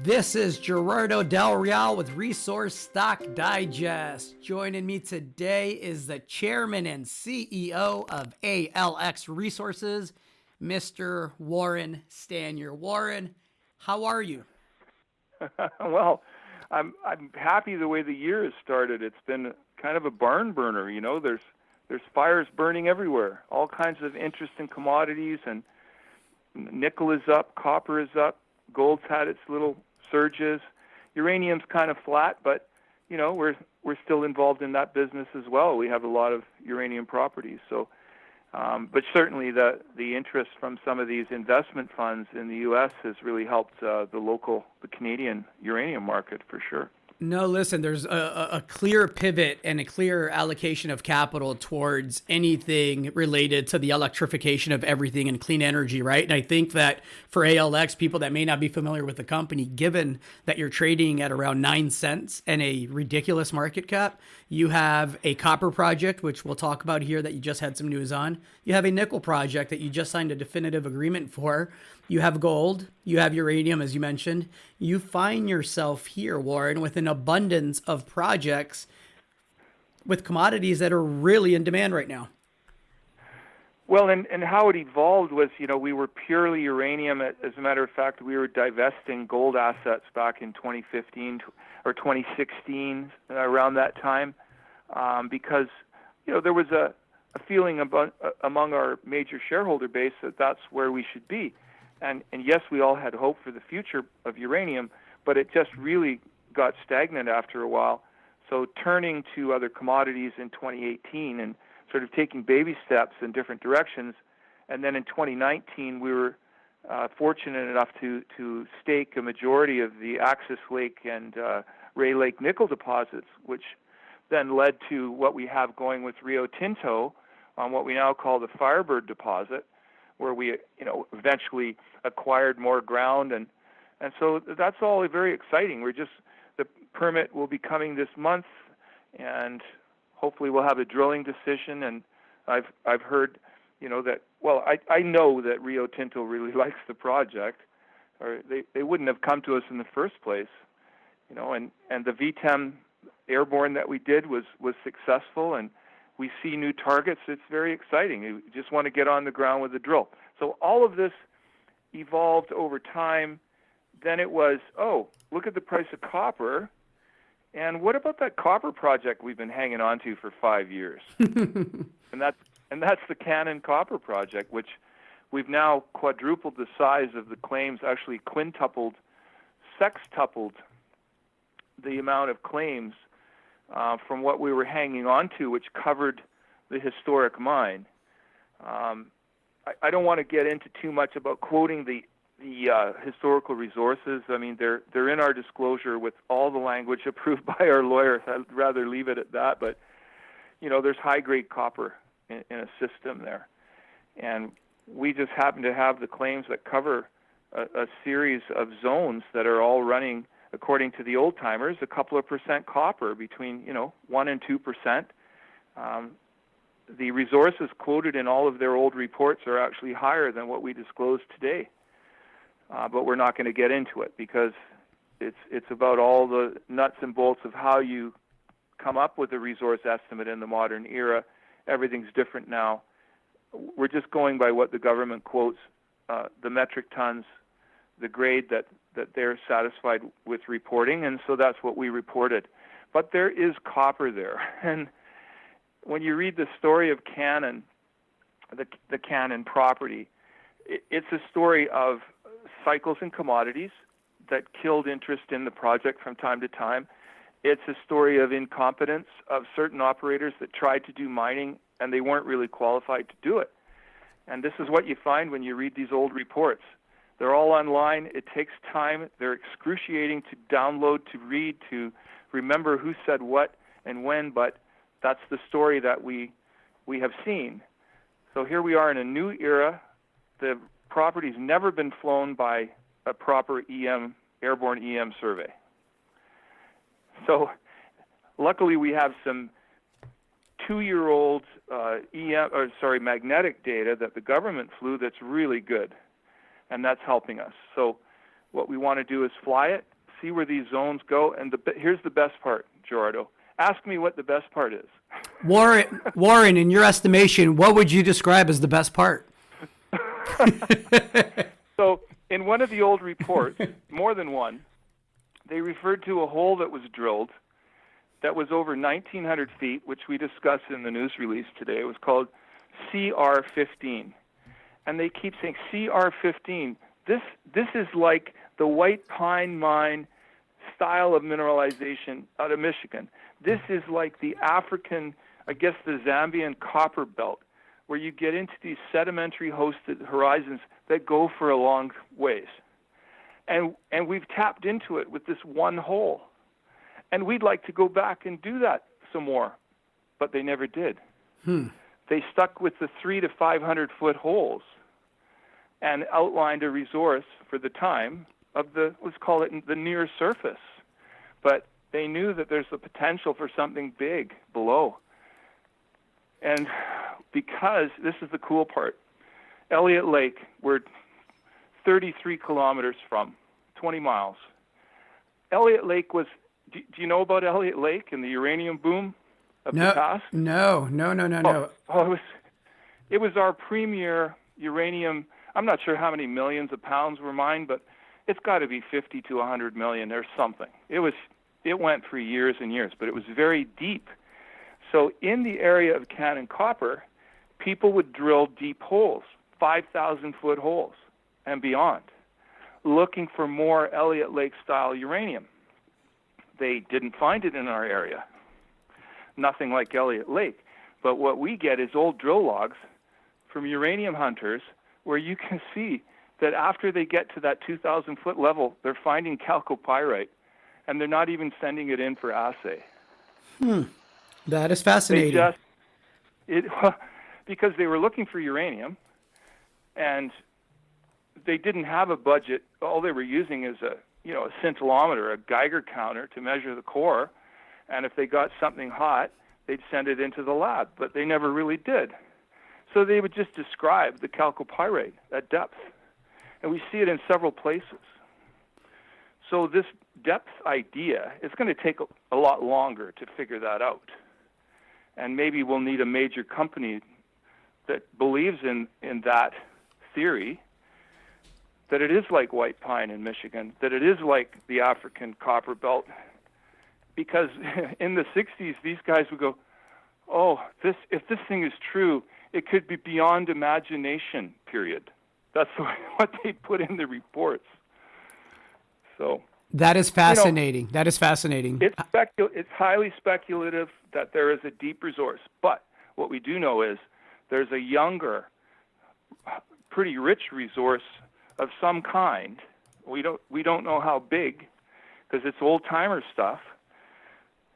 This is Gerardo Del Real with Resource Stock Digest. Joining me today is the chairman and CEO of ALX Resources, Mr. Warren Stanyer. Warren, how are you? Well, I'm happy the way the year has started. It's been kind of a barn burner, you know. There's fires burning everywhere. All kinds of interesting commodities, and nickel is up, copper is up, gold's had its little surges. Uranium's kind of flat, but you know, we're still involved in that business as well. We have a lot of uranium properties, so but certainly the interest from some of these investment funds in the U.S. has really helped the Canadian uranium market for sure. No, listen, there's a clear pivot and a clear allocation of capital towards anything related to the electrification of everything and clean energy, right? And I think that for ALX, people that may not be familiar with the company, given that you're trading at around 9 cents and a ridiculous market cap, you have a copper project, which we'll talk about here, that you just had some news on. You have a nickel project that you just signed a definitive agreement for. You have gold, you have uranium, as you mentioned. You find yourself here, Warren, with an abundance of projects with commodities that are really in demand right now. Well, and how it evolved was, you know, we were purely uranium. As a matter of fact, we were divesting gold assets back in 2015 or 2016, around that time, because, you know, there was a feeling among our major shareholder base that that's where we should be. And yes, we all had hope for the future of uranium, but it just really got stagnant after a while. So turning to other commodities in 2018 and sort of taking baby steps in different directions. And then in 2019, we were fortunate enough to stake a majority of the Axis Lake and Ray Lake nickel deposits, which then led to what we have going with Rio Tinto on what we now call the Firebird deposit, where we, you know, eventually acquired more ground, and so that's all very exciting. The permit will be coming this month, and hopefully we'll have a drilling decision. And I've heard, you know, that, well, I know that Rio Tinto really likes the project, or they wouldn't have come to us in the first place, you know. And the VTEM airborne that we did was successful, and we see new targets. It's very exciting. You just want to get on the ground with a drill. So all of this evolved over time. Then it was, oh, look at the price of copper. And what about that copper project we've been hanging on to for 5 years? and that's the Cannon Copper Project, which we've now quadrupled the size of the claims, actually quintupled, sextupled the amount of claims from what we were hanging on to, which covered the historic mine. I don't want to get into too much about quoting the historical resources. I mean, they're in our disclosure with all the language approved by our lawyers. I'd rather leave it at that. But, you know, there's high-grade copper in a system there. And we just happen to have the claims that cover a series of zones that are all running, according to the old timers, a couple of percent copper, between, you know, 1% and 2%. The resources quoted in all of their old reports are actually higher than what we disclose today. But we're not going to get into it because it's about all the nuts and bolts of how you come up with a resource estimate in the modern era. Everything's different now. We're just going by what the government quotes, the metric tons, the grade that they're satisfied with reporting, and so that's what we reported. But there is copper there. And when you read the story of Cannon, the Cannon property, it's a story of cycles in commodities that killed interest in the project from time to time. It's a story of incompetence of certain operators that tried to do mining, and they weren't really qualified to do it. And this is what you find when you read these old reports. They're all online. It takes time. They're excruciating to download, to read, to remember who said what and when, but that's the story that we have seen. So here we are in a new era. The property's never been flown by a proper airborne EM survey. So luckily we have some 2-year-old magnetic data that the government flew that's really good, and that's helping us. So what we want to do is fly it see where these zones go. And here's the best part, Gerardo. Ask me what the best part is. Warren, in your estimation, what would you describe as the best part? So in one of the old reports, more than one, they referred to a hole that was drilled that was over 1,900 feet, which we discussed in the news release today. It was called CR15. And they keep saying CR15. This is like the White Pine Mine style of mineralization out of Michigan. This is like the African, I guess the Zambian copper belt, where you get into these sedimentary hosted horizons that go for a long ways. And we've tapped into it with this one hole. And we'd like to go back and do that some more, but they never did. They stuck with the 300 to 500 foot holes and outlined a resource for the time of let's call it the near surface. But they knew that there's the potential for something big below. And because, this is the cool part, Elliott Lake, we're 33 kilometers from, 20 miles. Elliott Lake was, do you know about Elliott Lake and the uranium boom of the past? No. Oh, it was our premier uranium. I'm not sure how many millions of pounds were mined, but it's got to be 50 to 100 million or something. It went for years and years, but it was very deep. So in the area of Cannon Copper, people would drill deep holes, 5,000 foot holes and beyond, looking for more Elliott Lake style uranium. They didn't find it in our area. Nothing like Elliott Lake. But what we get is old drill logs from uranium hunters where you can see that after they get to that 2,000 foot level, they're finding chalcopyrite, and they're not even sending it in for assay. That is fascinating. Because they were looking for uranium, and they didn't have a budget. All they were using is a scintillometer, a Geiger counter to measure the core, and if they got something hot, they'd send it into the lab, but they never really did. So they would just describe the chalcopyrite at depth, and we see it in several places. So this depth idea is going to take a lot longer to figure that out, and maybe we'll need a major company that believes in that theory, that it is like white pine in Michigan, that it is like the African copper belt. Because in the 60s, these guys would go, if this thing is true, it could be beyond imagination, period. That's what they put in the reports. So that is fascinating. That is fascinating. It's highly speculative that there is a deep resource. But what we do know is there's a younger, pretty rich resource of some kind. We don't know how big, because it's old-timer stuff.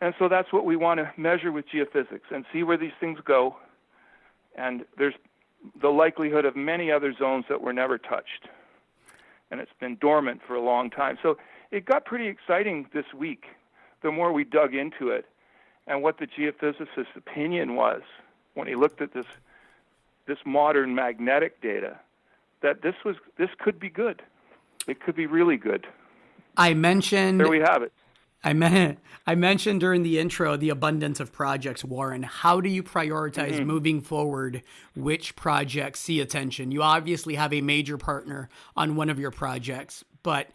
And so that's what we want to measure with geophysics and see where these things go. And there's the likelihood of many other zones that were never touched. And it's been dormant for a long time. So it got pretty exciting this week, the more we dug into it, and what the geophysicist's opinion was when he looked at this modern magnetic data, that this could be good. It could be really good. I mentioned... There we have it. I mentioned during the intro the abundance of projects, Warren. How do you prioritize moving forward? Which projects see attention? You obviously have a major partner on one of your projects, but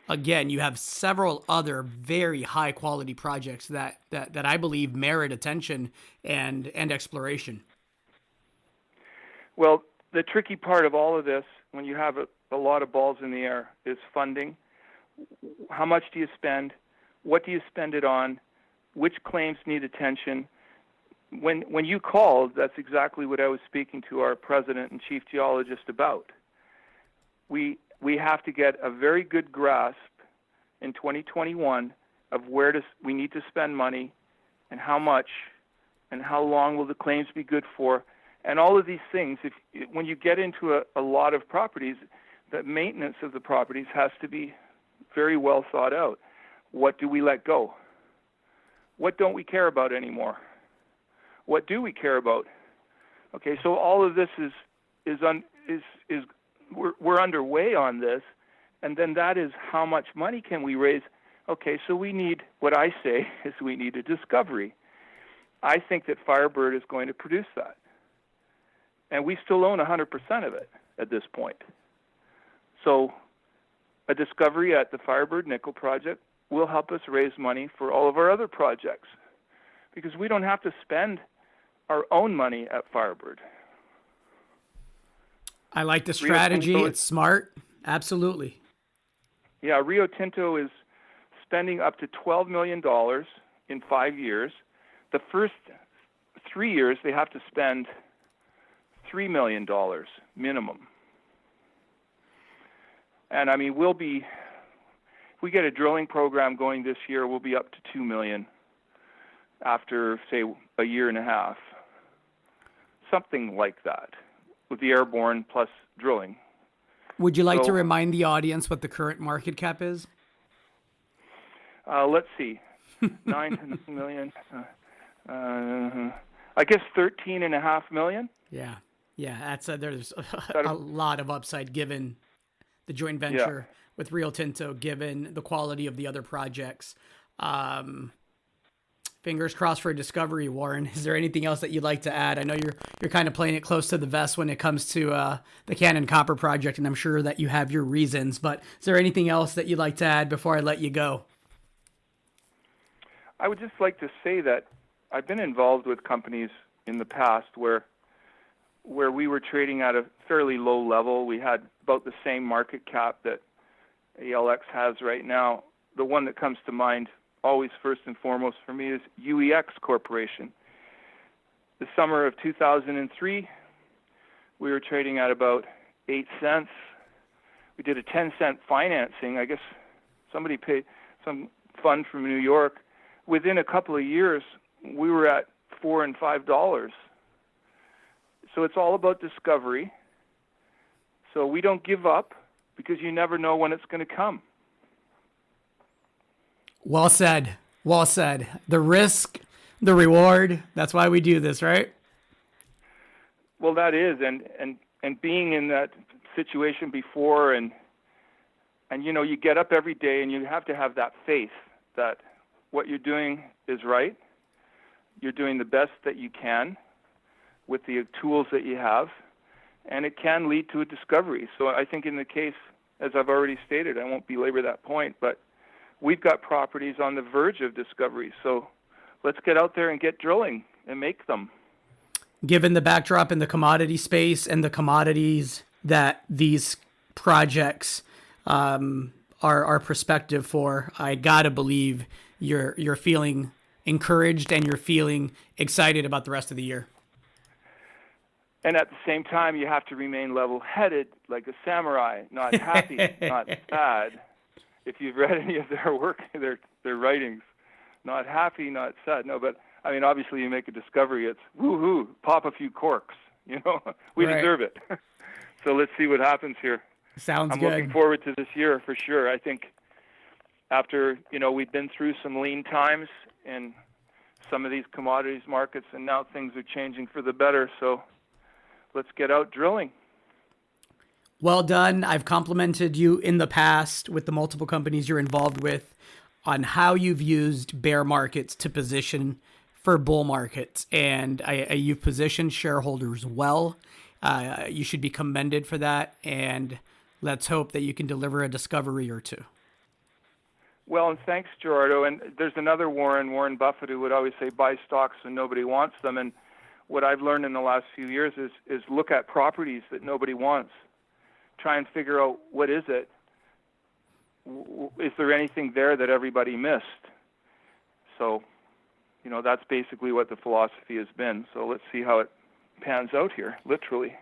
again, you have several other very high quality projects that I believe merit attention and exploration. Well, the tricky part of all of this, when you have a lot of balls in the air, is funding. How much do you spend? What do you spend it on? Which claims need attention? When you called, that's exactly what I was speaking to our president and chief geologist about. We have to get a very good grasp in 2021 of where we need to spend money and how much and how long will the claims be good for. And all of these things, when you get into a lot of properties, the maintenance of the properties has to be very well thought out. What do we let go? What don't we care about anymore? What do we care about? Okay, so all of this we're underway on this, and then that is how much money can we raise Okay, so what I say is we need a discovery. I think that Firebird is going to produce that. And we still own 100% of it at this point. So a discovery at the Firebird Nickel Project will help us raise money for all of our other projects, because we don't have to spend our own money at Firebird. I like the strategy. It's smart. Absolutely. Yeah, Rio Tinto is spending up to $12 million in 5 years. The first 3 years, they have to spend $3 million minimum. And I mean, if we get a drilling program going this year, we'll be up to $2 million after, say, a year and a half. Something like that, with the airborne plus drilling. Would you like to remind the audience what the current market cap is? Let's see, 9 million. I guess 13.5 million. Yeah. That's there's a lot of upside given the joint venture with Rio Tinto, given the quality of the other projects. Fingers crossed for a discovery, Warren. Is there anything else that you'd like to add? I know you're kind of playing it close to the vest when it comes to the Cannon Copper Project, and I'm sure that you have your reasons. But is there anything else that you'd like to add before I let you go? I would just like to say that I've been involved with companies in the past where we were trading at a fairly low level. We had about the same market cap that ALX has right now. The one that comes to mind always first and foremost for me is UEX Corporation. The summer of 2003, we were trading at about 8 cents. We did a 10-cent financing. I guess somebody paid, some fund from New York. Within a couple of years, we were at $4 and $5. So it's all about discovery. So we don't give up, because you never know when it's going to come. Well said. Well said. The risk, the reward, that's why we do this, right? Well, that is. And being in that situation before, and you know, you get up every day and you have to have that faith that what you're doing is right. You're doing the best that you can with the tools that you have, and it can lead to a discovery. So I think in the case, as I've already stated, I won't belabor that point, but we've got properties on the verge of discovery. So let's get out there and get drilling and make them. Given the backdrop in the commodity space and the commodities that these projects are prospective for, I gotta believe you're feeling encouraged and you're feeling excited about the rest of the year. And at the same time, you have to remain level-headed like a samurai, not happy, not sad. If you've read any of their work, their writings, not happy, not sad. No, but I mean, obviously, you make a discovery, it's woohoo, pop a few corks. You know, we deserve it. So let's see what happens here. Sounds good. I'm looking forward to this year for sure. I think after, you know, we've been through some lean times in some of these commodities markets, and now things are changing for the better. So let's get out drilling. Well done. I've complimented you in the past with the multiple companies you're involved with on how you've used bear markets to position for bull markets. And you've positioned shareholders well. You should be commended for that. And let's hope that you can deliver a discovery or two. Well, and thanks, Gerardo. And there's another Warren Buffett, who would always say, buy stocks when nobody wants them. And what I've learned in the last few years is look at properties that nobody wants. Try and figure out, what is it? Is there anything there that everybody missed? So, you know, that's basically what the philosophy has been. So let's see how it pans out here, literally.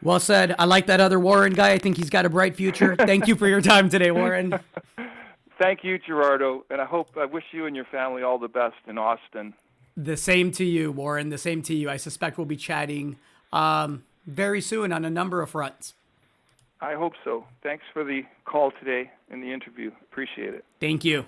Well said. I like that other Warren guy. I think he's got a bright future. Thank you for your time today, Warren. Thank you, Gerardo. And I wish you and your family all the best in Austin. The same to you, Warren. The same to you. I suspect we'll be chatting very soon on a number of fronts. I hope so. Thanks for the call today and the interview. Appreciate it. Thank you.